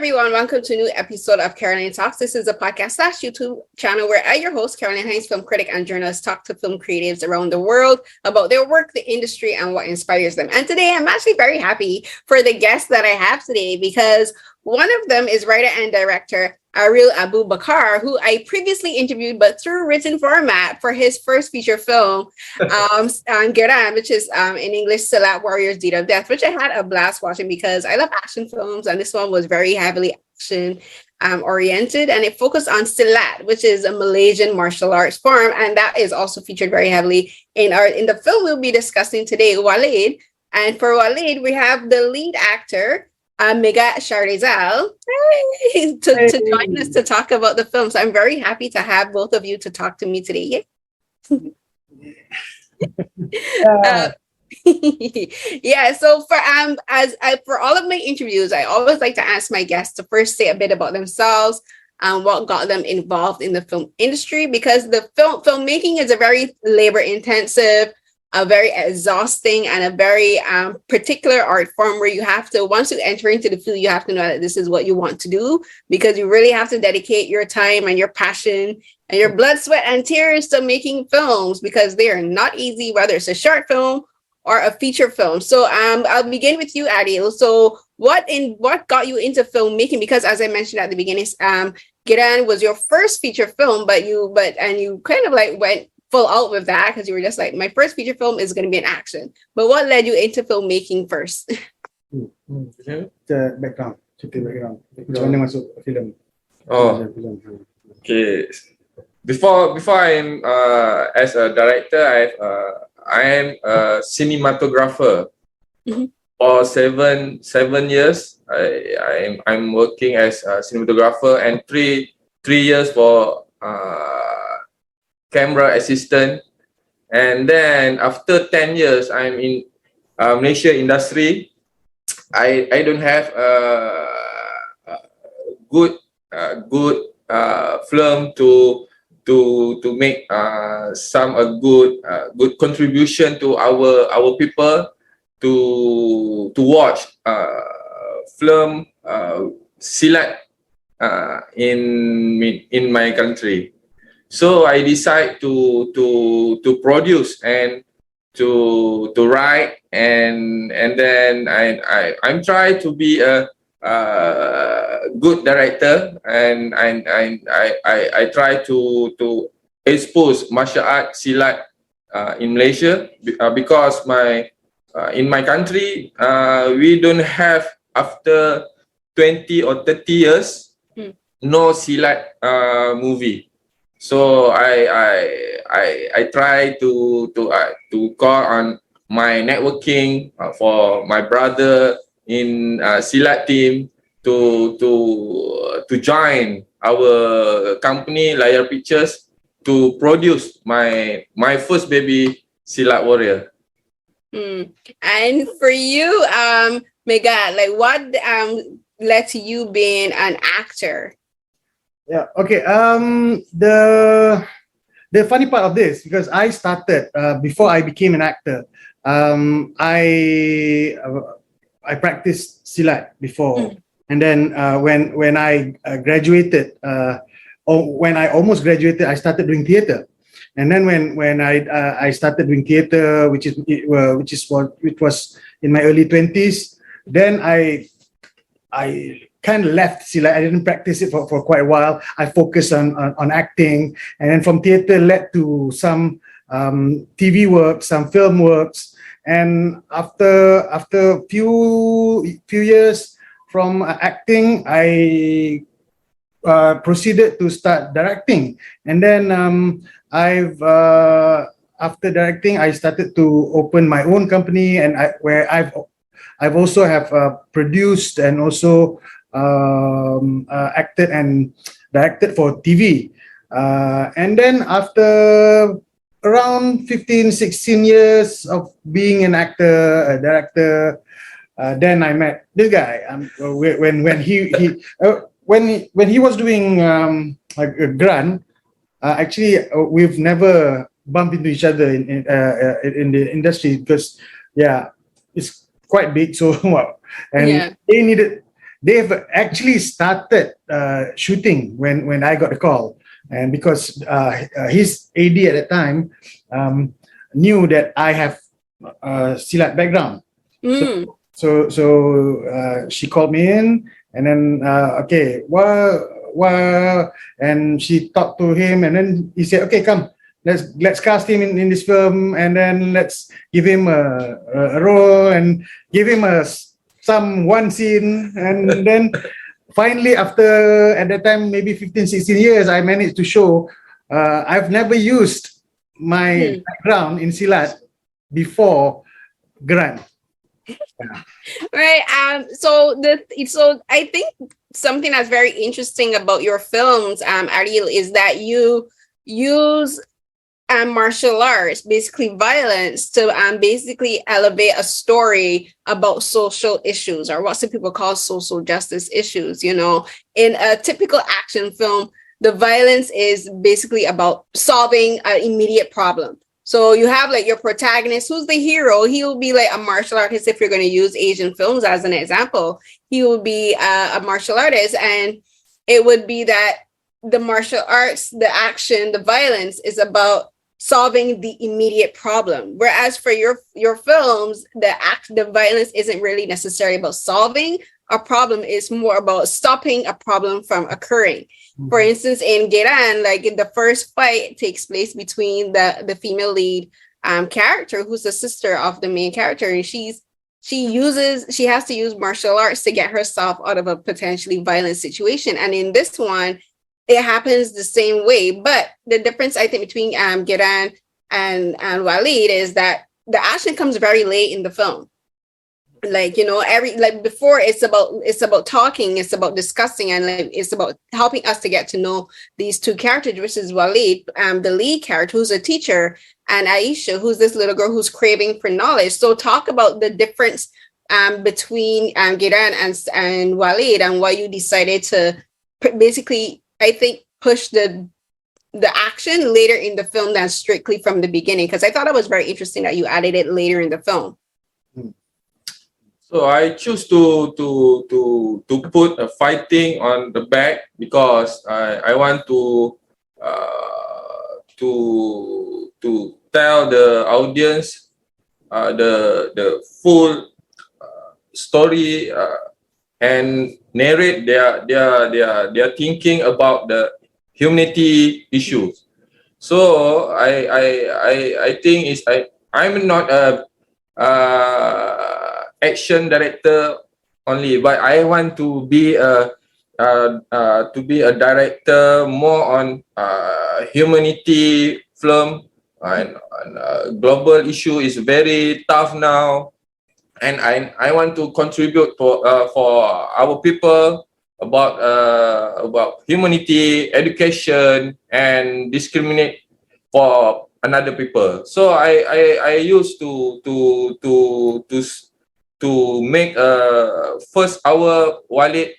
everyone. Welcome to a new episode of Carolyn Talks. This is a podcast / YouTube channel where I, your host, Carolyn Hines, film critic and journalist, talk to film creatives around the world about their work, the industry, and what inspires them. And today, I'm actually very happy for the guests that I have today because one of them is writer and director Areel Abu Bakar, who I previously interviewed, but through written format for his first feature film, on GERAN, which is in English, SILAT WARRIORS, Deed of Death, which I had a blast watching because I love action films, and this one was very heavily action oriented, and it focused on Silat, which is a Malaysian martial arts form, and that is also featured very heavily in the film we'll be discussing today, Walid. And for Walid, we have the lead actor, Megat Sharizal, to join us to talk about the film. So I'm very happy to have both of you to talk to me today. Yeah. So for all of my interviews, I always like to ask my guests to first say a bit about themselves and what got them involved in the film industry, because the filmmaking is a very labor intensive, a very exhausting, and a very particular art form where you have to, once you enter into the field, you have to know that this is what you want to do, because you really have to dedicate your time and your passion and your blood, sweat, and tears to making films, because they are not easy, whether it's a short film or a feature film. So I'll begin with you, Areel. So what got you into filmmaking? Because as I mentioned at the beginning, GERAN was your first feature film, but you kind of like went full out with that because you were just like, my first feature film is going to be an action. But what led you into filmmaking first? The background. Macam mana masuk film? Okay. Before I am as a director, I am a cinematographer. Mm-hmm. For seven years. I'm working as a cinematographer, and three years for camera assistant, and then after 10 years I'm in Malaysia industry. I don't have a good film to make some good contribution to our people to watch film Silat in my country. So I decide to produce and to write, and then I'm trying to be a good director, and I try to expose martial art Silat in Malaysia, because in my country we don't have, after 20 or 30 years no Silat movie. So I try to call on my networking for my brother in Silat team to join our company Layar Pictures to produce my first baby Silat Warrior. And for you, Megat, like what led to you being an actor? Yeah. Okay. The funny part of this, because I started before I became an actor. I practiced Silat before, and then when I graduated, or when I almost graduated, I started doing theater. And then when I started doing theater, which was in my early 20s, then I kind of left Silat. I didn't practice it for quite a while. I focused on acting, and then from theater led to some TV work, some film works, and after a few years from acting, I proceeded to start directing, and then after directing, I started to open my own company, and where I've also have produced and also acted and directed for TV. And then after around 15-16 years of being an actor, a director, then I met this guy. When he was doing a GERAN, actually we've never bumped into each other in the industry, because it's quite big. So and they needed they've actually started shooting when I got the call, and because his AD at the time knew that I have SILAT background. So she called me in, and then okay, and she talked to him, and then he said, okay, come, let's cast him in this film, and then let's give him a role and give him some one scene, and then finally, after at that time maybe 15-16 years, I managed to show I've never used my background in SILAT before GERAN. Right. So I think something that's very interesting about your films, Areel, is that you use martial arts, basically violence, to basically elevate a story about social issues, or what some people call social justice issues. You know, in a typical action film, the violence is basically about solving an immediate problem. So you have like your protagonist, who's the hero. He will be like a martial artist. If you're going to use Asian films as an example, he will be a martial artist, and it would be that the martial arts, the action, the violence is about solving the immediate problem. Whereas for your films, the violence isn't really necessarily about solving a problem. It's more about stopping a problem from occurring. For instance, in GERAN, like in the first fight takes place between the female lead character, who's the sister of the main character, and she has to use martial arts to get herself out of a potentially violent situation. And in this one, it happens the same way. But the difference, I think, between GERAN and Walid is that the action comes very late in the film. Like, you know, before it's about talking, it's about discussing, and like, it's about helping us to get to know these two characters, which is Walid, the lead character, who's a teacher, and Aisha, who's this little girl who's craving for knowledge. So talk about the difference between GERAN and Walid, and why you decided to basically, I think, push the action later in the film than strictly from the beginning, because I thought it was very interesting that you added it later in the film. So I choose to put a fighting on the back because I want to tell the audience the full story and narrate their thinking about the humanity issues. So I think I'm not a action director only, but I want to be a director more on humanity film, and global issue is very tough now, and I want to contribute for our people about humanity, education, and discriminate for another people. So I used to make first our Walid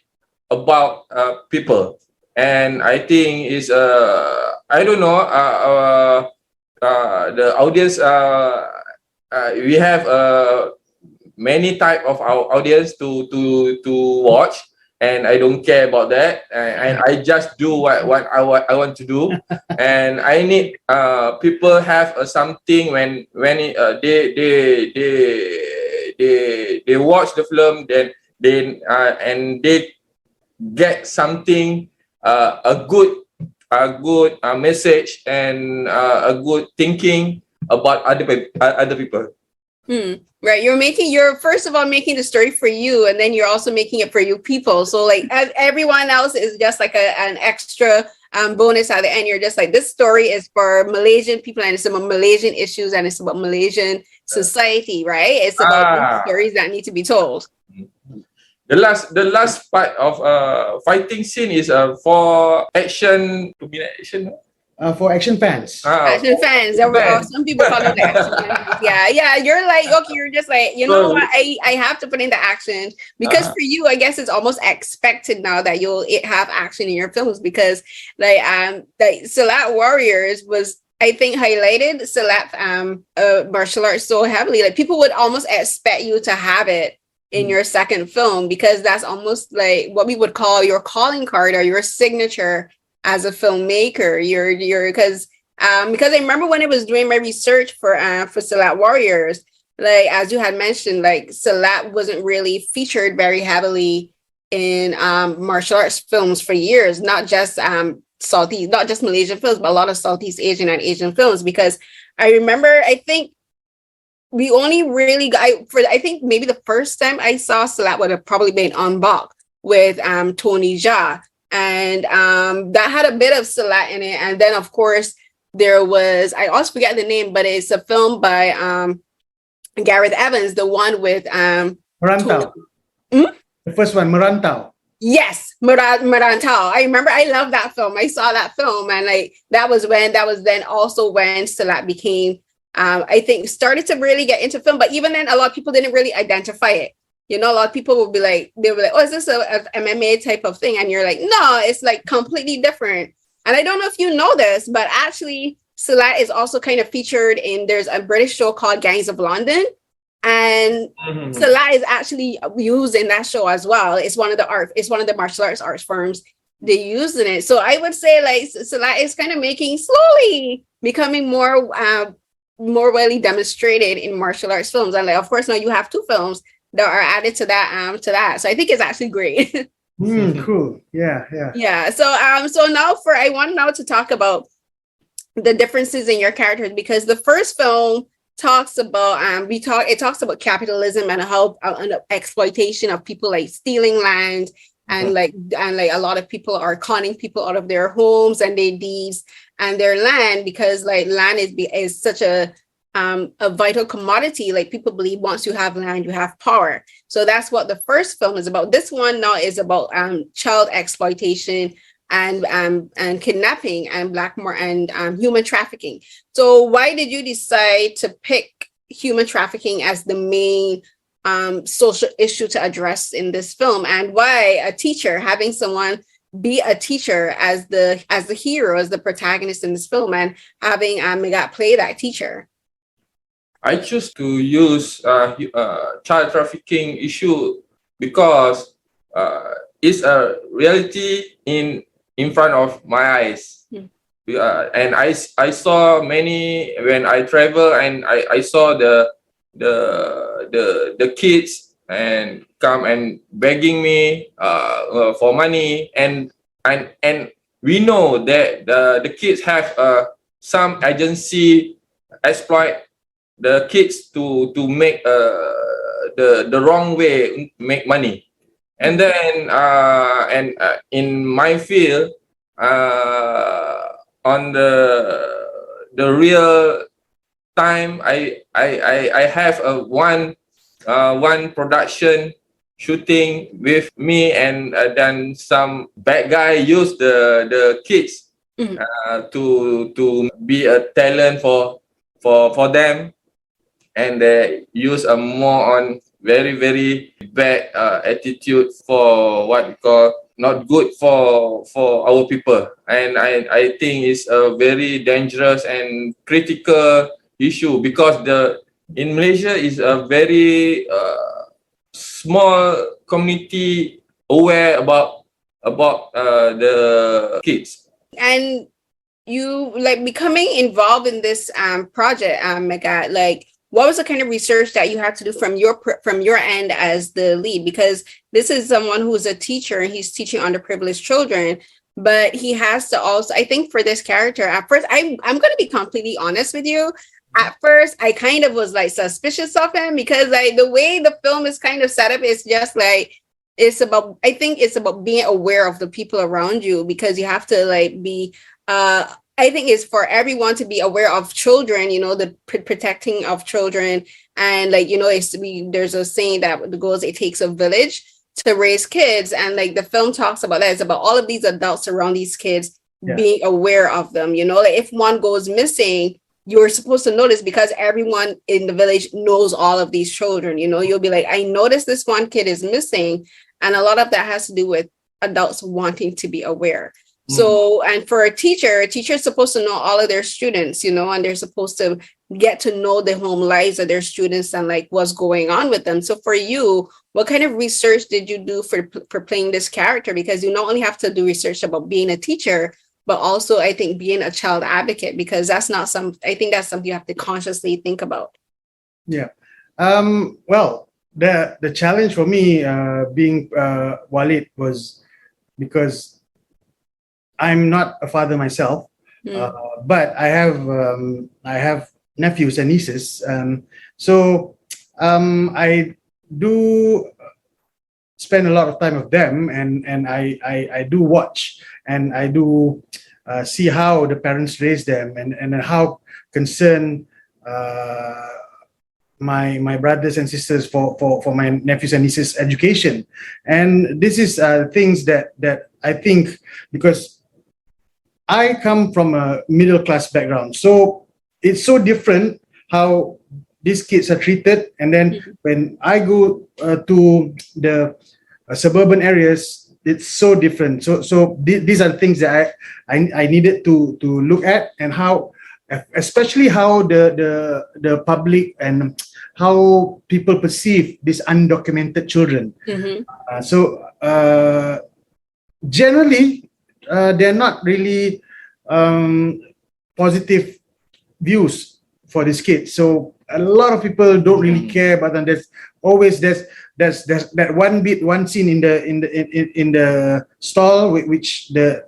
about people, and I think is I don't know the audience we have many type of our audience to watch, and I don't care about that, and I just do what I want to do. And I need people have something when they watch the film, then they get something, a good message, and a good thinking about other people. Right, you're first of all making the story for you, and then you're also making it for you people. So like everyone else is just like an extra bonus at the end. You're just like, this story is for Malaysian people, and it's about Malaysian issues, and it's about Malaysian society, right? It's about stories that need to be told. The last part of fighting scene is for action, to be action. For action fans. Action fans. Some people call it action fans. Yeah. You're like, okay, you're just like, you know what? I have to put in the action because for you, I guess it's almost expected now that you'll have action in your films, because like SILAT Warriors was, I think, highlighted SILAT martial arts so heavily. Like people would almost expect you to have it in your second film, because that's almost like what we would call your calling card or your signature as a filmmaker. Because I remember when I was doing my research for SILAT Warriors, like as you had mentioned, like SILAT wasn't really featured very heavily in martial arts films for years, not just Malaysian films, but a lot of Southeast Asian and Asian films. Because I remember, I think we only really got, I think maybe the first time I saw SILAT would have probably been on Bach with Tony Jaa, and that had a bit of SILAT in it. And then of course there was, I also forget the name, but it's a film by Gareth Evans, the one with Merantau. The first one, Merantau. Yes, Merantau. I remember, I love that film. I saw that film, and like that was then also when SILAT became, I think, started to really get into film. But even then, a lot of people didn't really identify it. You know, a lot of people would be like, oh, is this a MMA type of thing? And you're like, no, it's like completely different. And I don't know if you know this, but actually SILAT is also kind of featured in, there's a British show called Gangs of London. And SILAT is actually used in that show as well. It's one of the martial arts forms they use in it. So I would say like SILAT is kind of slowly becoming more widely demonstrated in martial arts films. And like, of course, now you have 2 films that are added to that. So I think it's actually great. Cool. Yeah. Yeah. So now I want now to talk about the differences in your characters, because the first film talks about it talks about capitalism and how exploitation of people, like stealing land, and like a lot of people are conning people out of their homes and their deeds and their land, because like land is such a vital commodity. Like people believe once you have land, you have power. So that's what the first film is about. This one now is about child exploitation and kidnapping and human trafficking. So why did you decide to pick human trafficking as the main social issue to address in this film, and why a teacher, having someone be a teacher as the hero, as the protagonist in this film, and having Megat play that teacher? I choose to use child trafficking issue because it's a reality in front of my eyes. And I saw many when I travel, and I saw the kids and come and begging me for money, and we know that the kids have some agency exploit the kids to make the wrong way make money. And then in my field, on the real time, I have one production shooting with me, and then some bad guy use the kids to be a talent for them, and they use a more on very, very bad attitude for what we call not good for our people. And I think it's a very dangerous and critical issue, because in Malaysia is a very small community aware about the kids. And you like becoming involved in this project, Megat, like what was the kind of research that you had to do from your end as the lead? Because this is someone who's a teacher and he's teaching underprivileged children, but he has to also, I think for this character, at first, I'm going to be completely honest with you. At first, I kind of was like suspicious of him, because like the way the film is kind of set up is just like, I think it's about being aware of the people around you, because you have to like be, I think it's for everyone to be aware of children, you know, the protecting of children. And like, you know, there's a saying that goes, it takes a village to raise kids. And like the film talks about that. It's about all of these adults around these kids being aware of them. You know, like if one goes missing, you're supposed to notice, because everyone in the village knows all of these children. You know, you'll be like, I noticed this one kid is missing. And a lot of that has to do with adults wanting to be aware. So, and for a teacher is supposed to know all of their students, and they're supposed to get to know the home lives of their students and like what's going on with them. So for you, what kind of research did you do for playing this character? Because you not only have to do research about being a teacher, but also I think being a child advocate, because I think that's something you have to consciously think about. Yeah. Well, the challenge for me being Walid was because I'm not a father myself, but I have nephews and nieces. So I do spend a lot of time with them, and I do watch, and I do see how the parents raise them, and how concerned my brothers and sisters for my nephews and nieces' education. And this is things that I think, because I come from a middle class background, so it's so different how these kids are treated. And then when I go to the suburban areas, it's so different. So these are things that I needed to look at, and how, especially how the public and how people perceive these undocumented children. So generally, they're not really positive views for these kids. So a lot of people don't really care about them. There's always there's that one scene in the stall, which the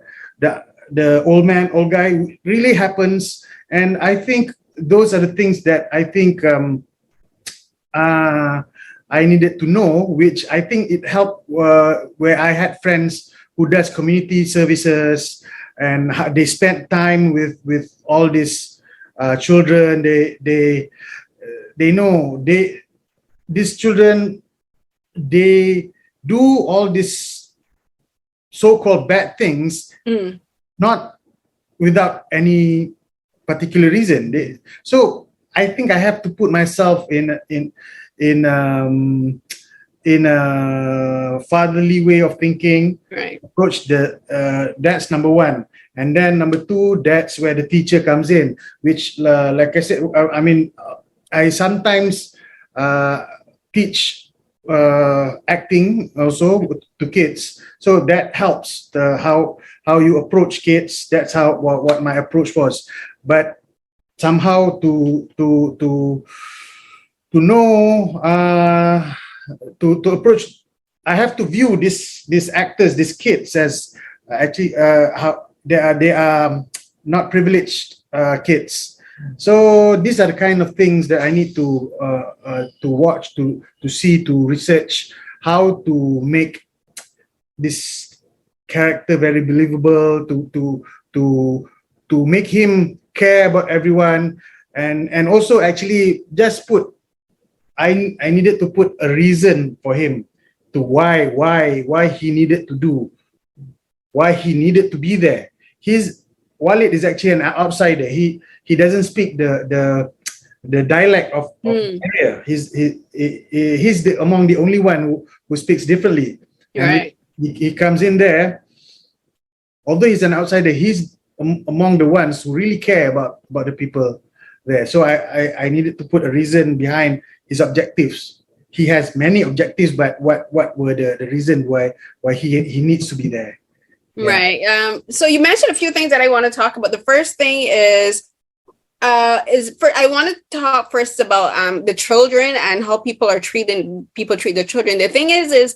old guy really happens. And I think those are the things that I think I needed to know, which I think it helped where I had friends who does community services, and they spent time with all these children. They know these children, they do all these so-called bad things, not without any particular reason. So I think I have to put myself in a fatherly way of thinking, Right. approach that's number one. And then number two, that's where the teacher comes in, which like I said, I mean, I sometimes teach acting also to kids, so that helps how you approach kids. That's how what my approach was. But somehow to know to approach, I have to view these actors, these kids, as actually how they are not privileged kids. So these are the kind of things that I need to watch, to see, to research, how to make this character very believable, to make him care about everyone, and also actually just put, I needed to put a reason for him to why he needed to do, why he needed to be there. Walid is actually an outsider. He doesn't speak the dialect of the area. He's among the only one who speaks differently. Right. He comes in there. Although he's an outsider, he's among the ones who really care about the people there. So I needed to put a reason behind his objectives. He has many objectives, but what were the reason why he needs to be there? Yeah. Right. So you mentioned a few things that I want to talk about. The first thing is I want to talk first about the children and how people treat the children. The thing is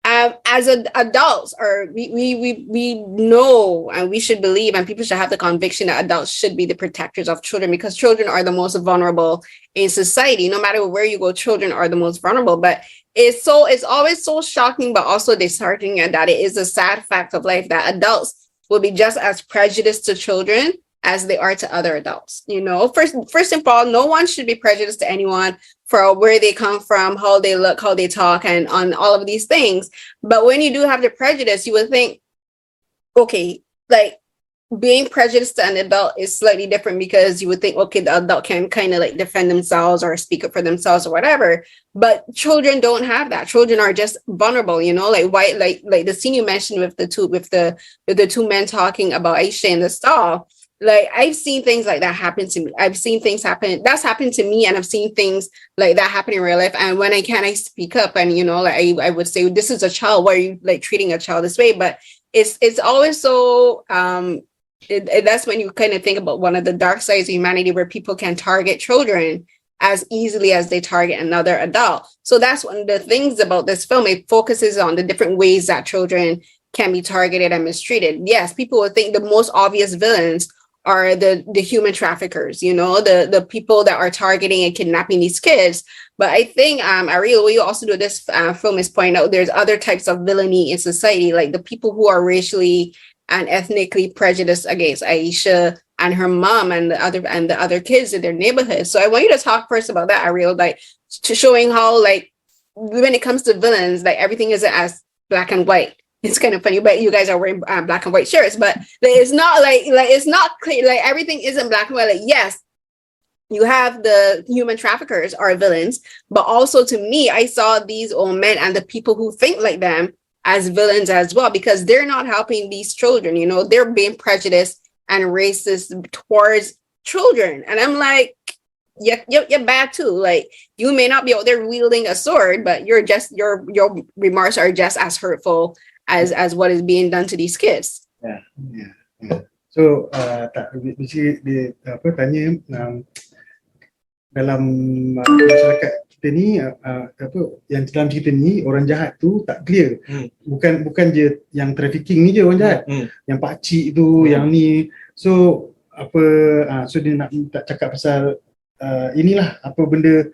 as adults, or we know, and we should believe, and people should have the conviction that adults should be the protectors of children, because children are the most vulnerable in society. No matter where you go, children are the most vulnerable. But it's always so shocking, but also disheartening, and that it is a sad fact of life that adults will be just as prejudiced to children as they are to other adults. First of all, no one should be prejudiced to anyone for where they come from, how they look, how they talk, and on all of these things. But when you do have the prejudice, you would think, okay, like, being prejudiced to an adult is slightly different because you would think, okay, the adult can kind of like defend themselves or speak up for themselves or whatever. But children don't have that. Children are just vulnerable, you know, like why, like the scene you mentioned with the two men talking about Aisha in the stall. Like I've seen things like that happen to me. I've seen things happen that's happened to me, and I've seen things like that happen in real life. And when I speak up, and you know, like I would say, this is a child. Why are you like treating a child this way? But it's always so that's when you kind of think about one of the dark sides of humanity, where people can target children as easily as they target another adult. So that's one of the things about this film. It focuses on the different ways that children can be targeted and mistreated. Yes, people would think the most obvious villains are the human traffickers, you know, the people that are targeting and kidnapping these kids. But I think, Areel, what you also do this film is point out there's other types of villainy in society, like the people who are racially and ethnically prejudiced against Aisha and her mom and the other kids in their neighborhood. So I want you to talk first about that, Areel, like to showing how, like, when it comes to villains, like everything isn't as black and white. It's kind of funny, but you guys are wearing black and white shirts, but it's not like it's not clear. Like everything isn't black and white. Like, yes, you have the human traffickers are villains, but also to me, I saw these old men and the people who think like them as villains as well, because they're not helping these children. You know, they're being prejudiced and racist towards children. And I'm like, you're bad too. Like, you may not be out there wielding a sword, but your remarks are just as hurtful as what is being done to these kids. Yeah. So basically dia tanya dalam masyarakat kita ni yang dalam cerita ni orang jahat tu tak clear. Bukan je yang trafficking ni je orang jahat. Yang pakcik tu, yang ni. So so dia nak tak cakap pasal inilah apa benda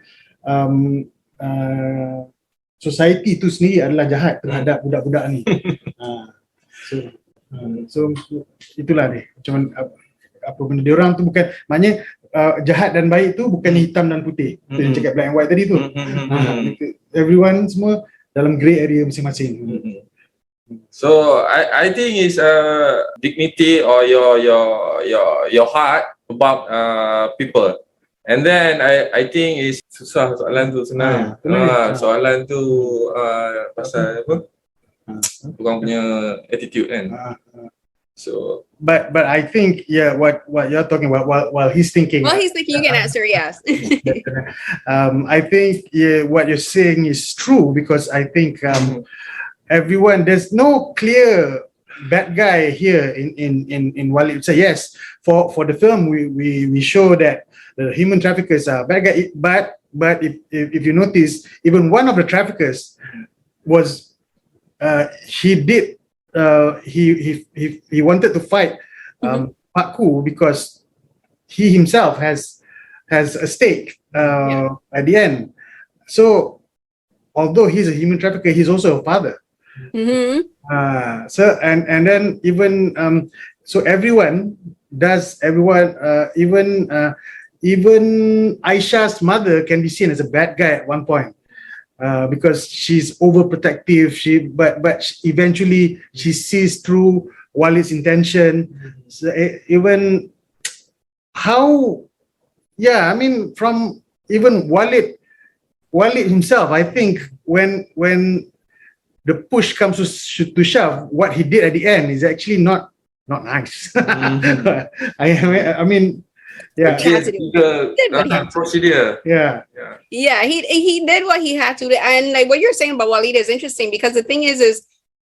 society tu sendiri adalah jahat terhadap budak-budak ni. So itulah dia. Macam apa benda dia orang tu bukan, maknanya jahat dan baik tu bukan hitam dan putih. Dia cakap black and white tadi tu. Everyone semua dalam grey area masing-masing. So I think it's dignity or your heart about people. And then I think is susah soalan tu senang. Soalan tu pasal apa? Orang punya attitude kan. So but I think what you're talking about while he's thinking. Well, he's thinking, you can answer yes. I think what you're saying is true, because I think everyone, there's no clear bad guy here in Walid. So yes, for the film we show that the human traffickers are bad guy, but if you notice, even one of the traffickers was he wanted to fight Pak Ku because he himself has a stake at the end. So although he's a human trafficker, he's also a father. So and then even so even Aisha's mother can be seen as a bad guy at one point, because she's overprotective. But eventually she sees through Walid's intention. So even from even Walid himself, I think when the push comes to shove, what he did at the end is actually not nice. I mean. Yeah, procedure. Yeah, he did what he had to, and like what you're saying about Walid is interesting, because the thing is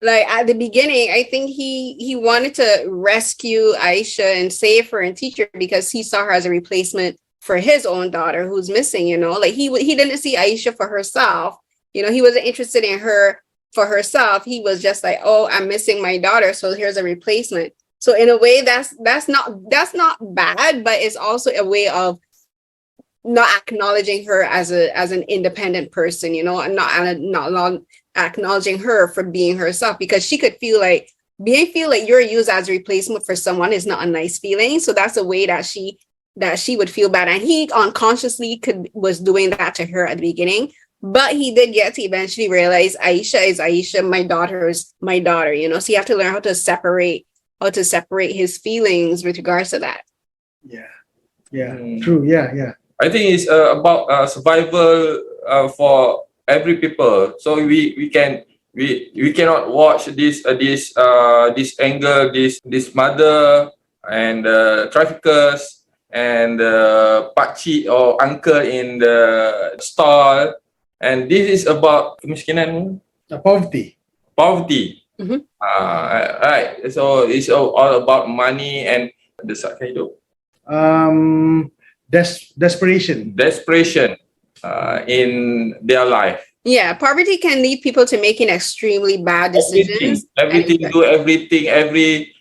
like at the beginning, I think he wanted to rescue Aisha and save her and teach her, because he saw her as a replacement for his own daughter who's missing. You know, like he didn't see Aisha for herself. You know, he wasn't interested in her for herself. He was just like, oh, I'm missing my daughter, so here's a replacement. So in a way, that's not bad, but it's also a way of not acknowledging her as an independent person, you know, and not acknowledging her for being herself, because she could feel like you're used as a replacement for someone is not a nice feeling. So that's a way that she would feel bad, and he unconsciously was doing that to her at the beginning. But he did get to eventually realize Aisha is Aisha, my daughter is my daughter, you know. So you have to learn how to separate how to separate his feelings with regards to that. True. I think it's about survival for every people. So we cannot watch this angle, this mother and traffickers and pakcik or uncle in the stall, and this is about kemiskinan, Poverty. Right. So it's all about money and desak hidup. Desperation In their life. Yeah, poverty can lead people to making extremely bad decisions. Everything, every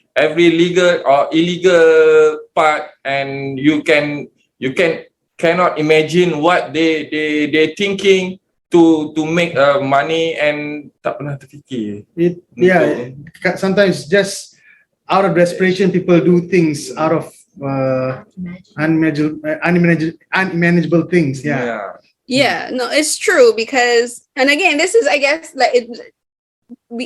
legal or illegal part, and you cannot imagine what they thinking to make money, and tak pernah terfikir. Sometimes just out of desperation, people do things out of unmanageable things. No, it's true, because, and again, this is, I guess, like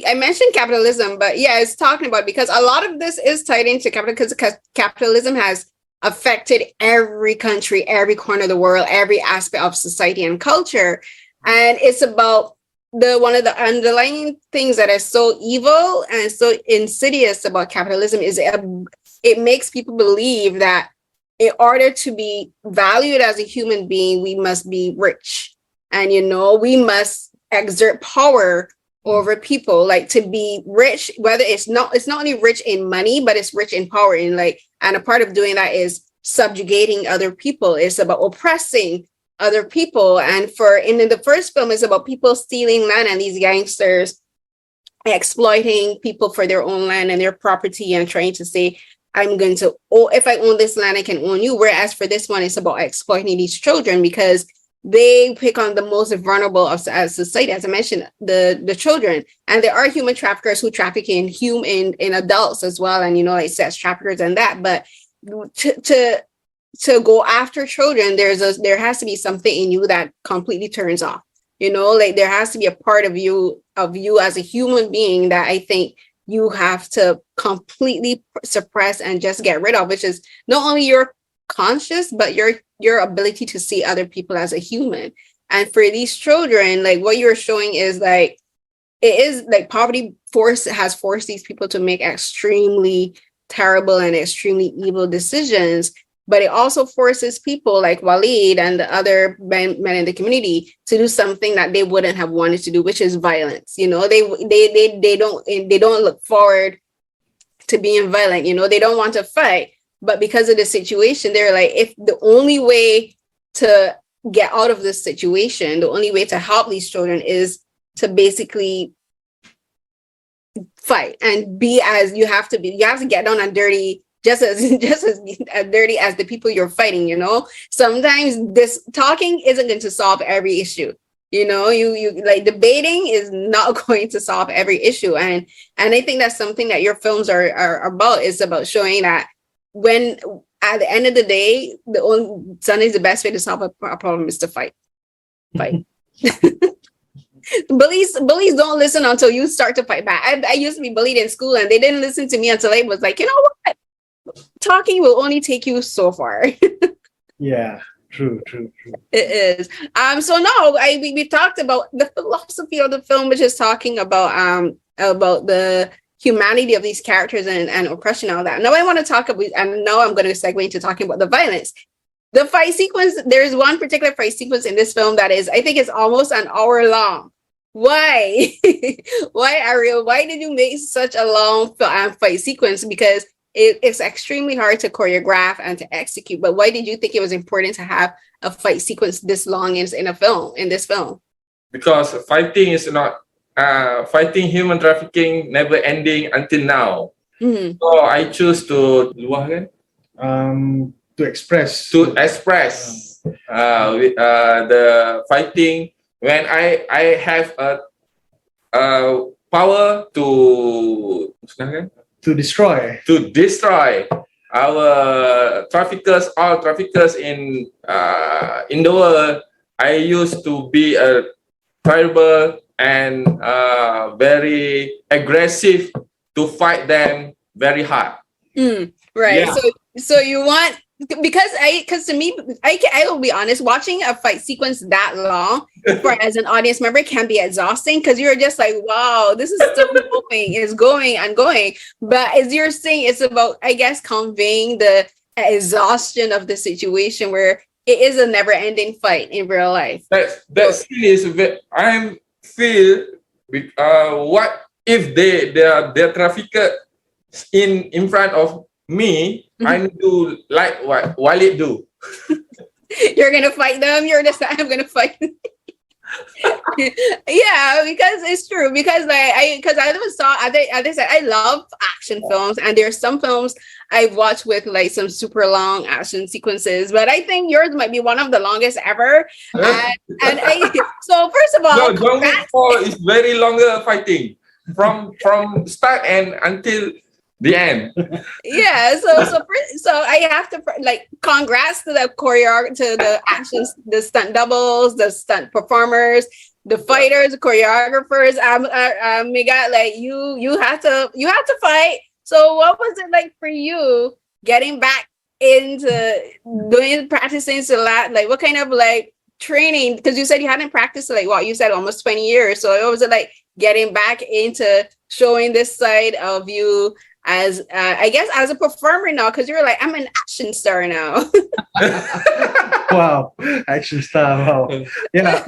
I mentioned capitalism, but it's talking about, because a lot of this is tied into capital, because capitalism has affected every country, every corner of the world, every aspect of society and culture. And it's about one of the underlying things that are so evil and so insidious about capitalism is it makes people believe that in order to be valued as a human being, we must be rich. And, we must exert power over people, like to be rich, whether it's not only rich in money, but it's rich in power. And a part of doing that is subjugating other people. It's about oppressing other people. And in the first film, it's about people stealing land and these gangsters exploiting people for their own land and their property and trying to say, if I own this land, I can own you. Whereas for this one, it's about exploiting these children because they pick on the most vulnerable of society, as I mentioned, the children. And there are human traffickers who traffic in adults as well, and like sex traffickers and that. But to go after children, there has to be something in you that completely turns off. There has to be a part of you as a human being that I think you have to completely suppress and just get rid of, which is not only your conscious, but your ability to see other people as a human. And for these children, like what you're showing is like, it is like poverty has forced these people to make extremely terrible and extremely evil decisions. But it also forces people like Walid and the other men in the community to do something that they wouldn't have wanted to do, which is violence. They don't look forward to being violent. They don't want to fight, but because of the situation, they're like, if the only way to get out of this situation, the only way to help these children is to basically fight and you have to get down and dirty. Just as dirty as the people you're fighting, Sometimes this talking isn't going to solve every issue. You like debating is not going to solve every issue. And I think that's something that your films are about, is about showing that when at the end of the day, sometimes the best way to solve a problem is to fight. Bullies don't listen until you start to fight back. I used to be bullied in school and they didn't listen to me until I was like, you know what? Talking will only take you so far. Yeah, true. It is. So now we talked about the philosophy of the film, which is talking about the humanity of these characters and oppression and all that. Now I want to talk about, and now I'm going to segue into talking about the violence. The fight sequence, there's one particular fight sequence in this film that I think is almost an hour long. Why? Why, Areel? Why did you make such a long fight sequence? Because it's extremely hard to choreograph and to execute. But why did you think it was important to have a fight sequence this long in this film? Because fighting is not fighting human trafficking never ending until now. Mm-hmm. So I choose to express the fighting when I have a power to destroy our traffickers, all traffickers in the world. I used to be a terrible and very aggressive to fight them very hard. Right. Yeah. So you want, because to me, I will be honest, watching a fight sequence that long for as an audience member can be exhausting, because you're just like, wow, this is still going, it's going and going. But as you're saying, it's about, I guess, conveying the exhaustion of the situation where it is a never-ending fight in real life. That scene is I feel what if they're trafficker in front of me, I need to like what Walid do. You're gonna fight them. You're just, I'm gonna fight. Yeah, because it's true. Because I always saw, as I said, I love action films, and there's some films I've watched with like some super long action sequences, but I think yours might be one of the longest ever. So first of all, No, John Wick 4 is very longer fighting from start and until the end. Yeah, so I have to like, congrats to the to the actions, the stunt doubles, the stunt performers, the fighters, the choreographers. Megat, like you had to fight. So what was it like for you getting back into practicing Silat? Like, what kind of like training? Because you said you hadn't practiced like, what you said, almost 20 years. So what was it like getting back into showing this side of you as I guess as a performer now, because you're like, I'm an action star now. Wow, action star. Wow. Yeah.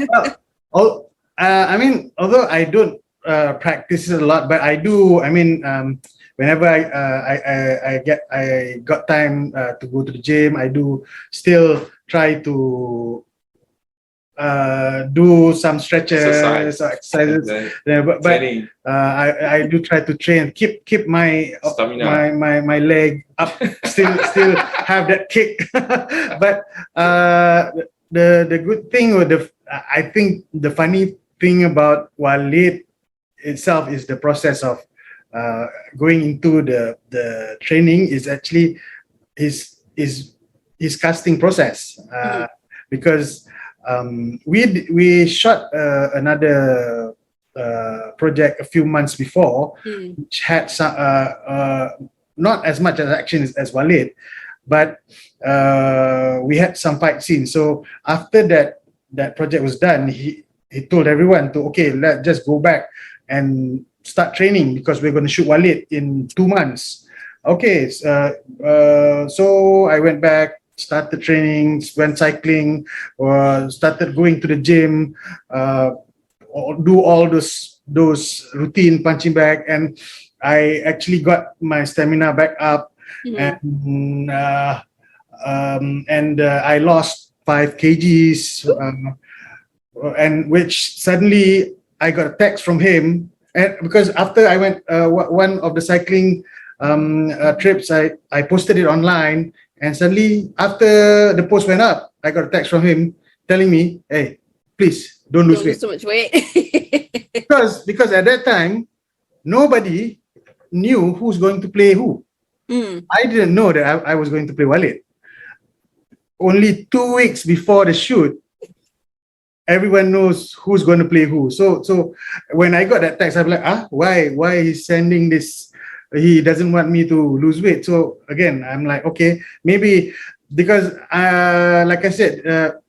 I mean, although I don't practice it a lot, but I do. I mean, whenever I got time to go to the gym, I do still try to do some stretches or exercises. Yeah, but I do try to train, keep my stamina, my leg up, still have that kick. But the good thing, or I think the funny thing about Walid itself is the process of going into the training is actually his casting process, because we shot another project a few months before, which had some not as much as action as Walid, but we had some fight scenes. So after that project was done, he told everyone to, okay, let's just go back and start training, because we're going to shoot Walid in 2 months. Okay, so I went back, started training, went cycling, or started going to the gym, do all those routine punching bag, and I actually got my stamina back up, and I lost 5 kgs, and which suddenly I got a text from him, and because after I went one of the cycling trips, I posted it online. And suddenly, after the post went up, I got a text from him telling me, "Hey, please don't lose weight." So much weight. because at that time, nobody knew who's going to play who. I didn't know that I was going to play Walid. Only 2 weeks before the shoot, everyone knows who's going to play who. So when I got that text, I'm like, why he's sending this? He doesn't want me to lose weight. So again, I'm like, okay, maybe because like I said,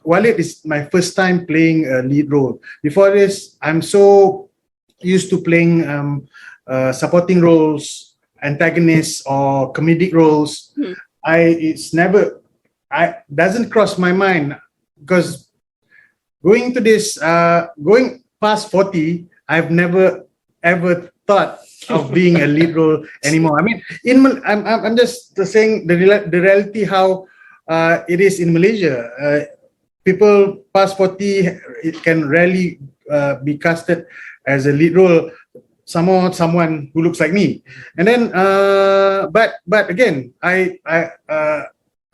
Walid is my first time playing a lead role. Before this, I'm so used to playing supporting roles, antagonists, or comedic roles. Doesn't cross my mind, because going past 40, I've never ever thought of being a lead role anymore. I mean, I'm just saying the reality how it is in Malaysia. People past 40, it can rarely be casted as a lead role. Someone who looks like me. And then, but again, I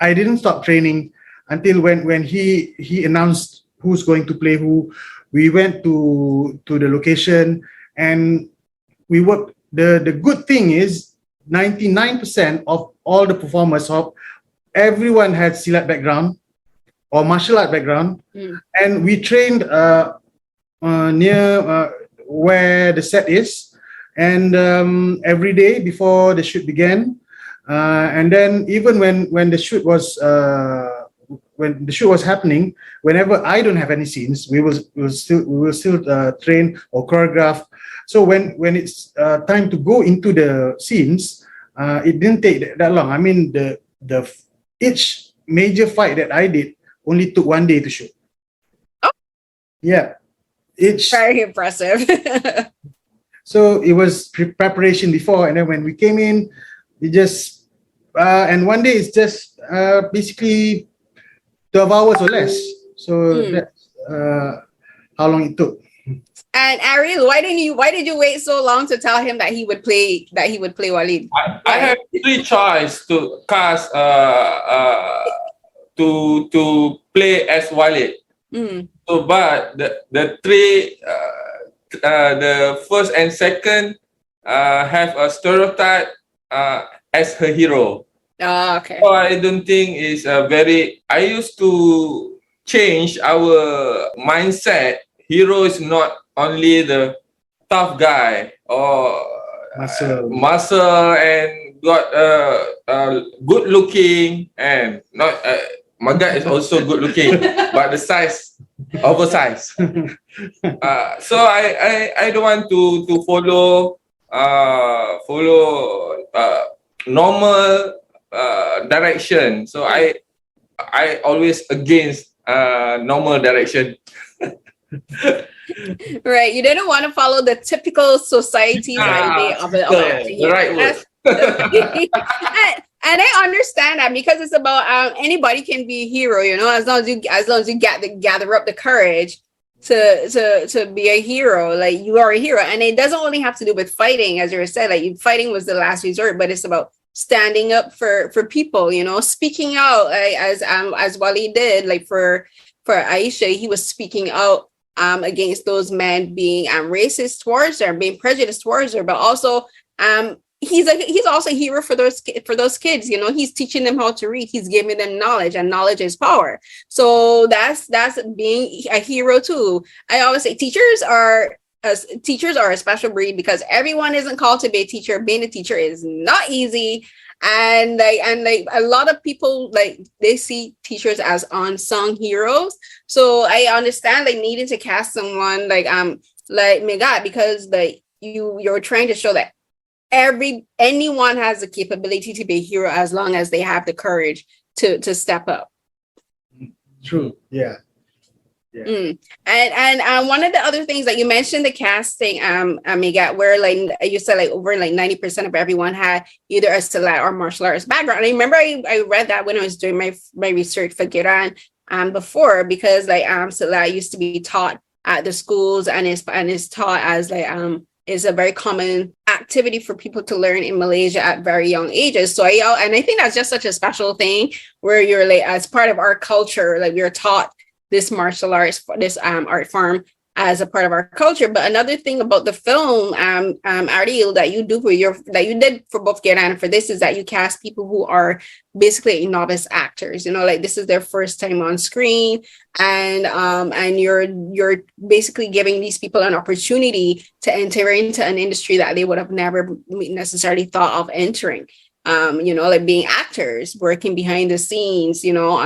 didn't stop training until when he announced who's going to play who. We went to the location and we worked. The good thing is 99% of all the performers, everyone had Silat background or martial art background, and we trained near where the set is, and every day before the shoot began, and then even when the shoot was happening, whenever I don't have any scenes, we will still train or choreograph. So when it's time to go into the scenes, it didn't take that long. I mean, each major fight that I did only took 1 day to shoot. Oh. Yeah, very impressive. So it was preparation before, and then when we came in, we just and 1 day is just basically 12 hours or less. So that's how long it took. And Areel, why did you wait so long to tell him that he would play Walid? I have 3 choices to cast to play as Walid. So, but the 3 the first and second have a stereotype as her hero. Oh, okay. So I don't think it's I used to change our mindset. Hero is not only the tough guy or muscle and got good looking, and not Megat is also good looking, but the size oversized. So I don't want to follow normal direction. So I always against normal direction. Right, you didn't want to follow the typical society's idea of it. The right word. And I understand that, because it's about anybody can be a hero, you know, as long as you gather up the courage to be a hero. Like, you are a hero, and it doesn't only have to do with fighting, as you said. Like, fighting was the last resort, but it's about standing up for people, you know, speaking out, like, as Walid did. Like for Aisha, he was speaking out against those men being racist towards her, being prejudiced towards her, but also he's also a hero for those kids. You know, he's teaching them how to read. He's giving them knowledge, and knowledge is power. So that's being a hero too. I always say teachers are a special breed, because everyone isn't called to be a teacher. Being a teacher is not easy. And a lot of people, like, they see teachers as unsung heroes. So I understand, like, needing to cast someone like Megat, because like you're trying to show that anyone has the capability to be a hero, as long as they have the courage to step up. True. Yeah. And one of the other things that you mentioned, the casting, Megat, where, like, you said, like, over like 90% of everyone had either a SILAT or martial arts background. And I remember I read that when I was doing my research for GERAN before, because like SILAT used to be taught at the schools, and is taught as like is a very common activity for people to learn in Malaysia at very young ages. So I think that's just such a special thing, where you're like, as part of our culture, like, we're taught this martial arts, this art form as a part of our culture. But another thing about the film, Areel, that you did for both GERAN and for this, is that you cast people who are basically novice actors. You know, like, this is their first time on screen, and you're basically giving these people an opportunity to enter into an industry that they would have never necessarily thought of entering. You know, like, being actors, working behind the scenes, you know,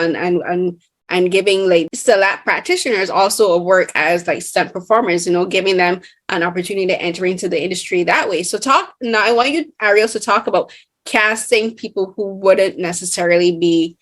and giving like SILAT practitioners also a work as like stunt performers, you know, giving them an opportunity to enter into the industry that way. So now I want you, Areel, to talk about casting people who wouldn't necessarily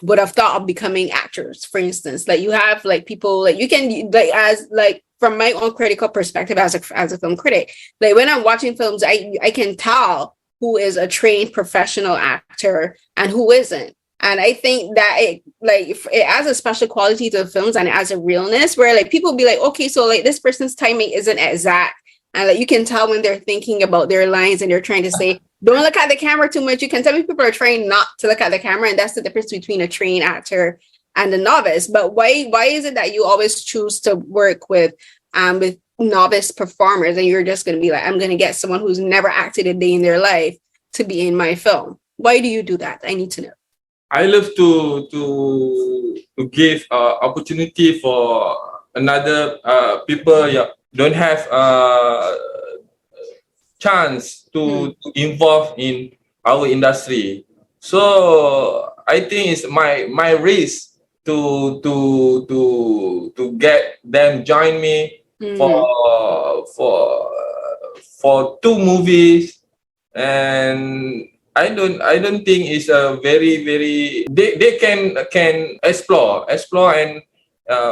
would have thought of becoming actors. For instance, like, you have like people, like, you can, like, as like, from my own critical perspective as a film critic, like, when I'm watching films, I can tell who is a trained professional actor and who isn't. And I think that it adds a special quality to the films, and it adds a realness, where like, people be like, okay, so like, this person's timing isn't exact, and like, you can tell when they're thinking about their lines, and they're trying to say, don't look at the camera too much. You can tell when people are trying not to look at the camera, and that's the difference between a trained actor and a novice. But why is it that you always choose to work with novice performers, and you're just going to be like, I'm going to get someone who's never acted a day in their life to be in my film? Why do you do that? I need to know. I love to give opportunity for another people don't have chance to involve in our industry. So I think it's my risk to get them join me for two movies, and I don't think it's a very they can explore and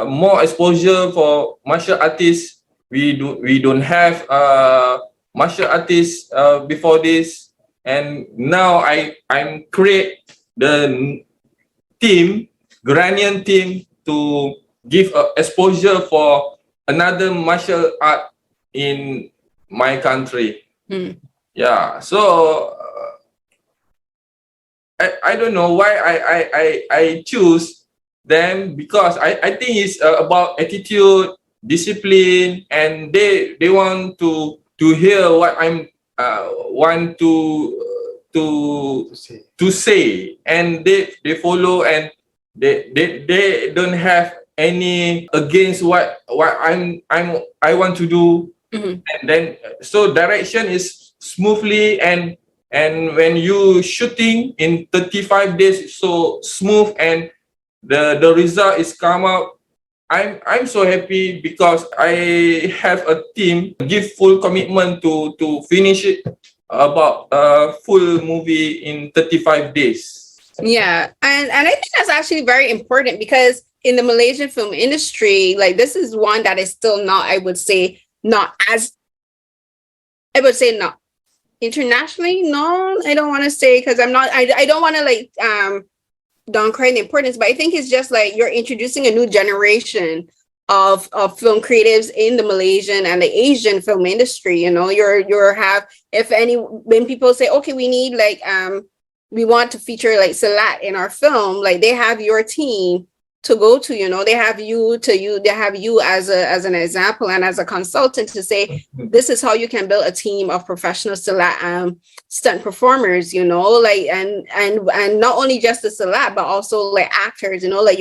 more exposure for martial artists. We don't have martial artists before this, and now I'm create the team, Ghanaian team, to give exposure for another martial art in my country. Yeah, so I don't know why I choose them, because I think it's about attitude, discipline, and they want to hear what I'm want to say, and they follow, and they don't have any against what I want to do. And then so direction is smoothly, and when you shooting in 35 days so smooth, and the result is come out, I'm so happy, because I have a team give full commitment to finish it about a full movie in 35 days. Yeah, and I think that's actually very important, because in the Malaysian film industry, like, this is one that is still not, I would say not internationally. No, I don't want to say, because I don't want to like downgrade the importance, but I think it's just like you're introducing a new generation of film creatives in the Malaysian and the Asian film industry. You know, when people say, okay, we need like we want to feature like SILAT in our film, like, they have your team to go to, you know, they have you as an example and as a consultant to say, this is how you can build a team of professional SILAT stunt performers, you know, like, and not only just the SILAT, but also like actors, you know, like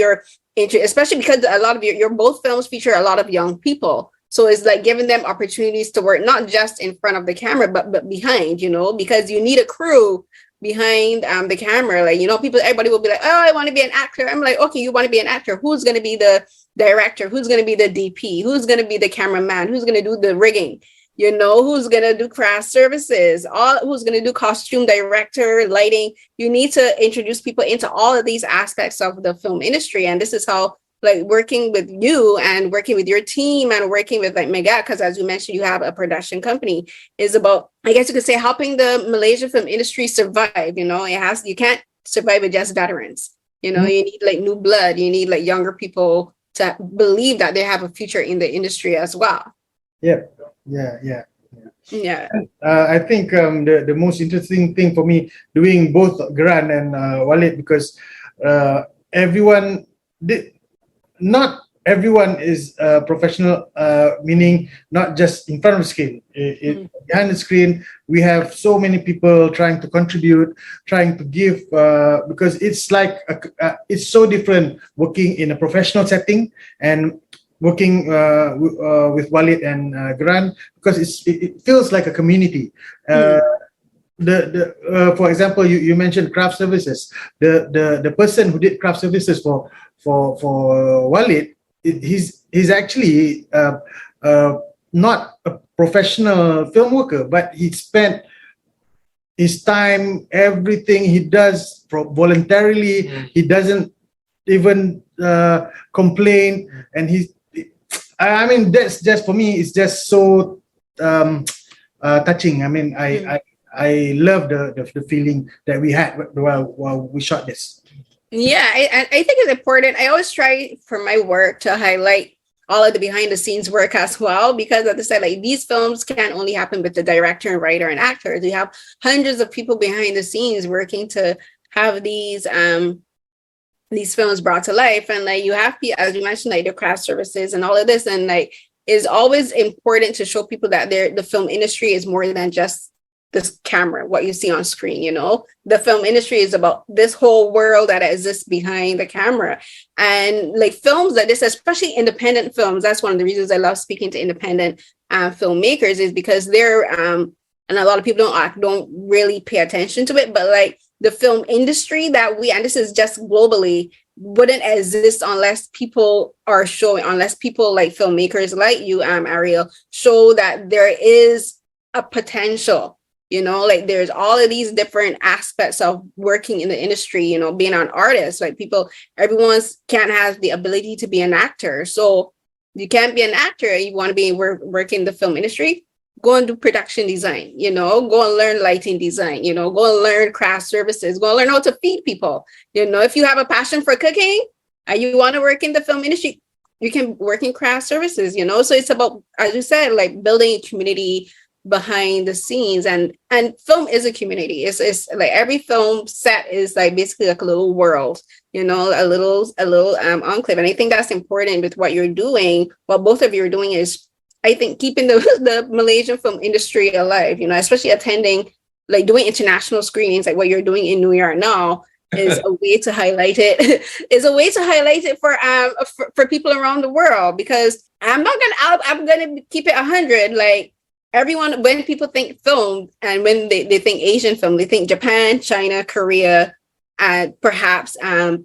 especially because a lot of your both films feature a lot of young people. So it's like giving them opportunities to work, not just in front of the camera, but behind, you know, because you need a crew behind the camera. Like, you know, everybody will be like, oh, I want to be an actor. I'm like, okay, you want to be an actor, who's going to be the director, who's going to be the DP, who's going to be the cameraman, who's going to do the rigging, you know, who's going to do craft services, who's going to do costume director, lighting. You need to introduce people into all of these aspects of the film industry. And this is how, like, working with you and working with your team and working with like Megat, because as you mentioned, you have a production company, is about, I guess you could say, helping the Malaysian film industry survive. You know, you can't survive with just veterans. You know, you need like new blood. You need like younger people to believe that they have a future in the industry as well. Yeah. I think the most interesting thing for me doing both GERAN and Walid, because not everyone is professional, meaning not just in front of the screen. Behind the screen, we have so many people trying to contribute, trying to give, because it's like it's so different working in a professional setting and working with Walid and GERAN, because it feels like a community. For example, you mentioned craft services. The person who did craft services for Walid, he's actually not a professional film worker, but he spent his time, everything he does voluntarily. He doesn't even complain, and I mean, that's just, for me, it's just so touching. I mean, I love the feeling that we had while we shot this. Yeah, I think it's important. I always try for my work to highlight all of the behind the scenes work as well, because as I said, like, these films can't only happen with the director and writer and actors. We have hundreds of people behind the scenes working to have these films brought to life. And like, you have, as you mentioned, like the craft services and all of this, and like, it's always important to show people that the film industry is more than just this camera, what you see on screen. You know, the film industry is about this whole world that exists behind the camera. And like, films like this, especially independent films, that's one of the reasons I love speaking to independent filmmakers, is because they're and a lot of people don't really pay attention to it, but like the film industry that and this is just globally, wouldn't exist unless people are showing, unless people like filmmakers like you, Areel, show that there is a potential, like there's all of these different aspects of working in the industry, being an artist, like everyone's can't have the ability to be an actor. So you can't be an actor, you want to be work in the film industry, go and do production design, go and learn lighting design, go and learn craft services, go and learn how to feed people. If you have a passion for cooking and you want to work in the film industry, you can work in craft services, so it's about, as you said, like building a community behind the scenes, and film is a community. It's like every film set is like basically like a little world, a little enclave. And I think that's important with what you're doing. What both of you are doing is, I think, keeping the Malaysian film industry alive, especially attending, like doing international screenings, like what you're doing in New York now is a way to highlight it, for people around the world, because I'm going to keep it 100. Like everyone, when people think film and when they think Asian film, they think Japan, China, Korea, and perhaps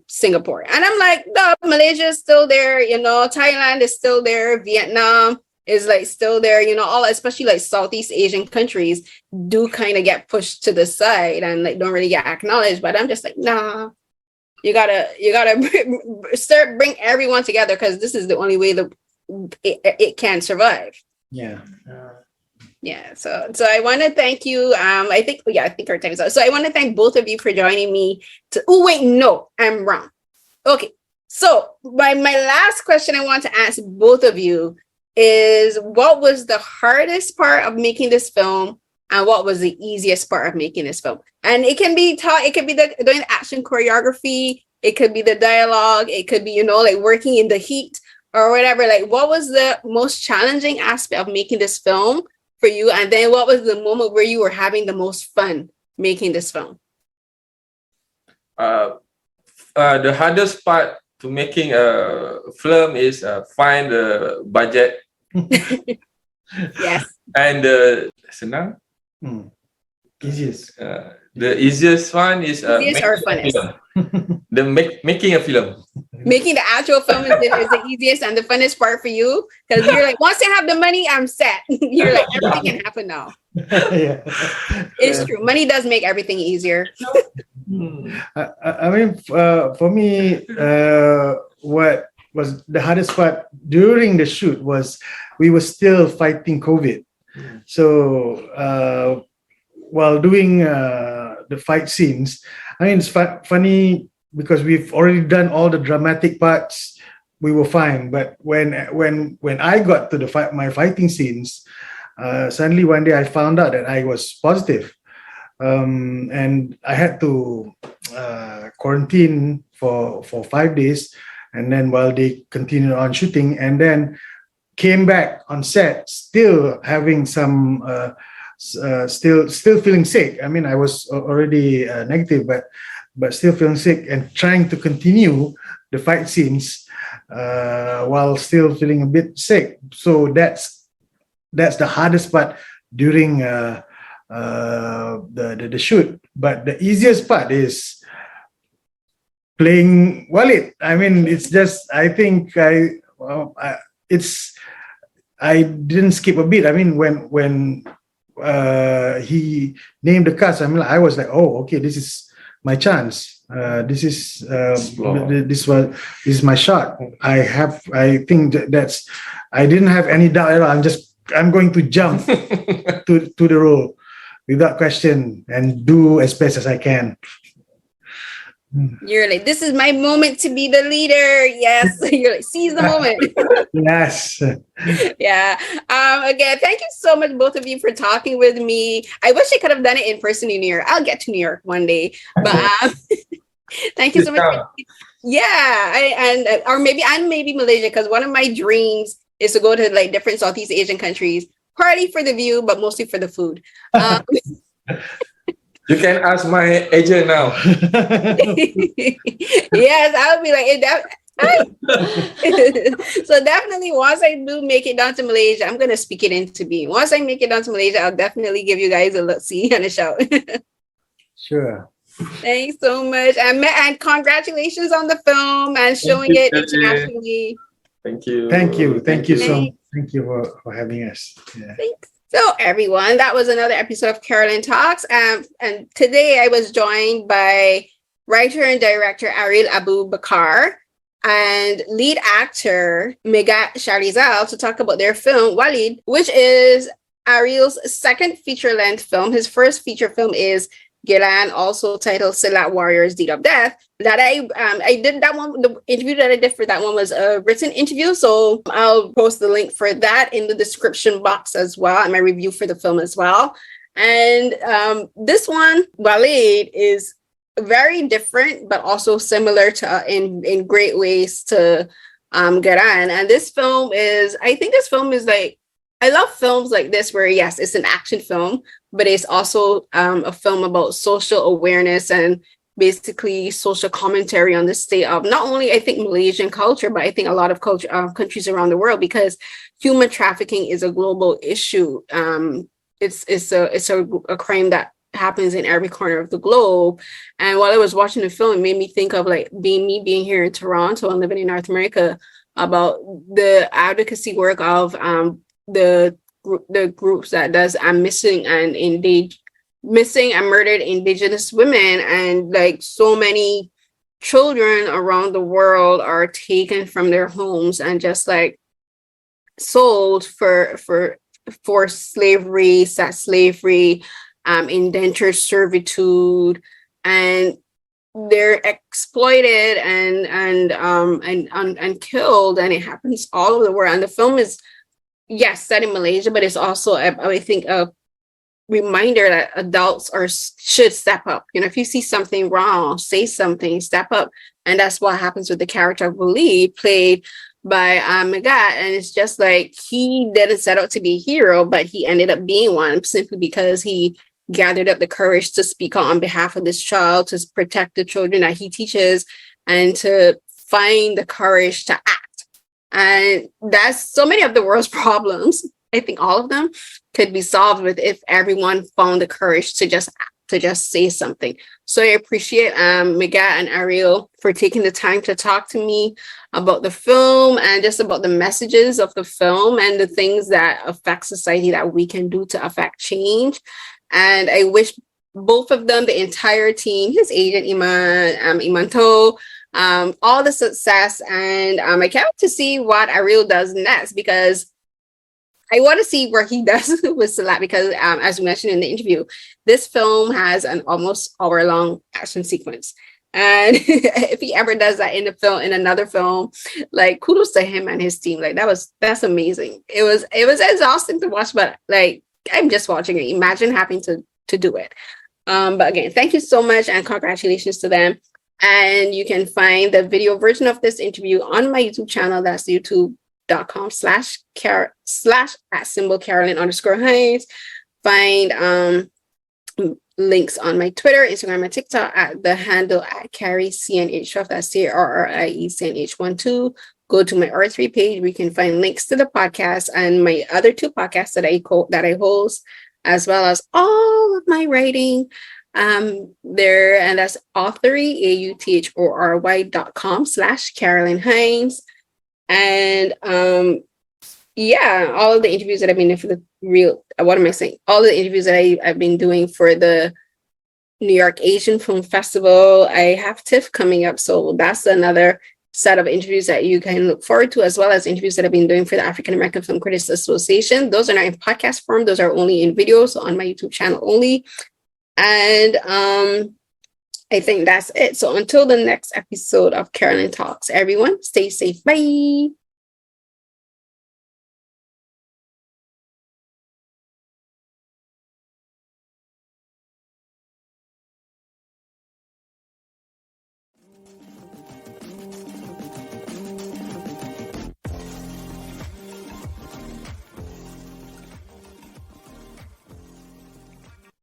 Singapore. And I'm like, no, Malaysia is still there, Thailand is still there, Vietnam is like still there, all, especially like Southeast Asian countries do kind of get pushed to the side and like don't really get acknowledged. But I'm just like, nah, you gotta bring everyone together, because this is the only way that it can survive. Yeah. Yeah. So I want to thank you. I think our time is up. So I want to thank both of you for joining me. No, I'm wrong. Okay. So my last question I want to ask both of you is, what was the hardest part of making this film, and what was the easiest part of making this film? And it can be taught, it could be doing the action choreography, it could be the dialogue, it could be, like working in the heat or whatever. Like, what was the most challenging aspect of making this film for you? And then what was the moment where you were having the most fun making this film? The hardest part to making a film is find the budget. Yes. And senang. Easiest. The easiest one is Easiest or funnest? Making a film. Making the actual film is the easiest and the funnest part for you, because you're like, once I have the money, I'm set. You're like, everything can happen now. Yeah. It's true. Money does make everything easier. I mean, for me, what was the hardest part during the shoot was we were still fighting COVID. So while doing the fight scenes, I mean, it's funny because we've already done all the dramatic parts. We were fine, but when I got to my fighting scenes, suddenly one day I found out that I was positive. And I had to quarantine for 5 days, and then while they continued on shooting, and then came back on set still having some still feeling sick. I mean, I was already negative, but still feeling sick and trying to continue the fight scenes while still feeling a bit sick. So that's the hardest part during the shoot. But the easiest part is playing Walid. I mean, it's just, I think I didn't skip a beat. I mean, when he named the cast, I was like, oh, okay, this is my chance. This is my shot. I think that's, I didn't have any doubt at all. I'm going to jump to the role without question and do as best as I can. You're like, this is my moment to be the leader. Yes. You're like, seize the moment. Yes. Yeah. Again, thank you so much, both of you, for talking with me. I wish I could have done it in person in New York. I'll get to New York one day. But thank you so much. Yeah. Or maybe Malaysia, because one of my dreams is to go to like different Southeast Asian countries, partly for the view, but mostly for the food. You can ask my agent now. Yes, I would be like, So definitely once I do make it down to Malaysia, I'm gonna speak it into being. Once I make it down to Malaysia, I'll definitely give you guys a look, see and a shout. Sure. Thanks so much, and congratulations on the film and showing you, it Kelly. internationally. Thank you. Thank you so Thanks. thank you for having us. Yeah. Thanks. So everyone, that was another episode of Carolyn Talks. And today I was joined by writer and director Areel Abu Bakar and lead actor Megat Sharizal to talk about their film Walid, which is Areel's second feature-length film. His first feature film is GERAN, also titled SILAT WARRIORS, Deed of Death. That I did that one. The interview that I did for that one was a written interview, so I'll post the link for that in the description box as well, and my review for the film as well. And this one, Walid, is very different, but also similar to in great ways to GERAN. And this film is, I think this film is like, I love films like this where, yes, it's an action film, but it's also a film about social awareness and basically social commentary on the state of not only, I think, Malaysian culture, but I think a lot of culture countries around the world, because human trafficking is a global issue. It's a crime that happens in every corner of the globe. And while I was watching the film, it made me think of like being here in Toronto and living in North America, about the advocacy work of the groups that does missing and murdered Indigenous women, and like so many children around the world are taken from their homes and just like sold for slavery, sex slavery, indentured servitude, and they're exploited and killed, and it happens all over the world. And the film is, yes, set in Malaysia, but it's also, I think, a reminder that adults should step up. You know, if you see something wrong, say something, step up. And that's what happens with the character of Walid, played by Megat. And it's just like, he didn't set out to be a hero, but he ended up being one simply because he gathered up the courage to speak on behalf of this child, to protect the children that he teaches, and to find the courage to act. And that's so many of the world's problems. I think all of them could be solved with if everyone found the courage to just say something. So I appreciate Megat and Areel for taking the time to talk to me about the film and just about the messages of the film and the things that affect society that we can do to affect change. And I wish both of them, the entire team, his agent Iman To, all the success, and I can't wait to see what Areel does next, because I want to see where he does with SILAT, because as we mentioned in the interview, this film has an almost hour-long action sequence, and if he ever does that in another film, like, kudos to him and his team. Like, that's amazing. It was exhausting to watch, but like, I'm just watching it. Imagine having to do it. But again, thank you so much and congratulations to them. And you can find the video version of this interview on my YouTube channel. That's youtube.com/@Carolyn_Hines. Find links on my Twitter, Instagram, and TikTok at the handle @CarrieCNH12. That's CarrieCNH12. Go to my R3 page. We can find links to the podcast and my other two podcasts that I host, as well as all of my writing there. And that's authorry.com/Carolyn Hines. And yeah, all of the interviews that I've been doing for the all the interviews that I've been doing for the New York Asian Film Festival. I have TIFF coming up, so that's another set of interviews that you can look forward to, as well as interviews that I've been doing for the African American Film Critics Association. Those are not in podcast form. Those are only in videos on my YouTube channel only. And I think that's it. So until the next episode of Carolyn Talks, everyone, stay safe. Bye.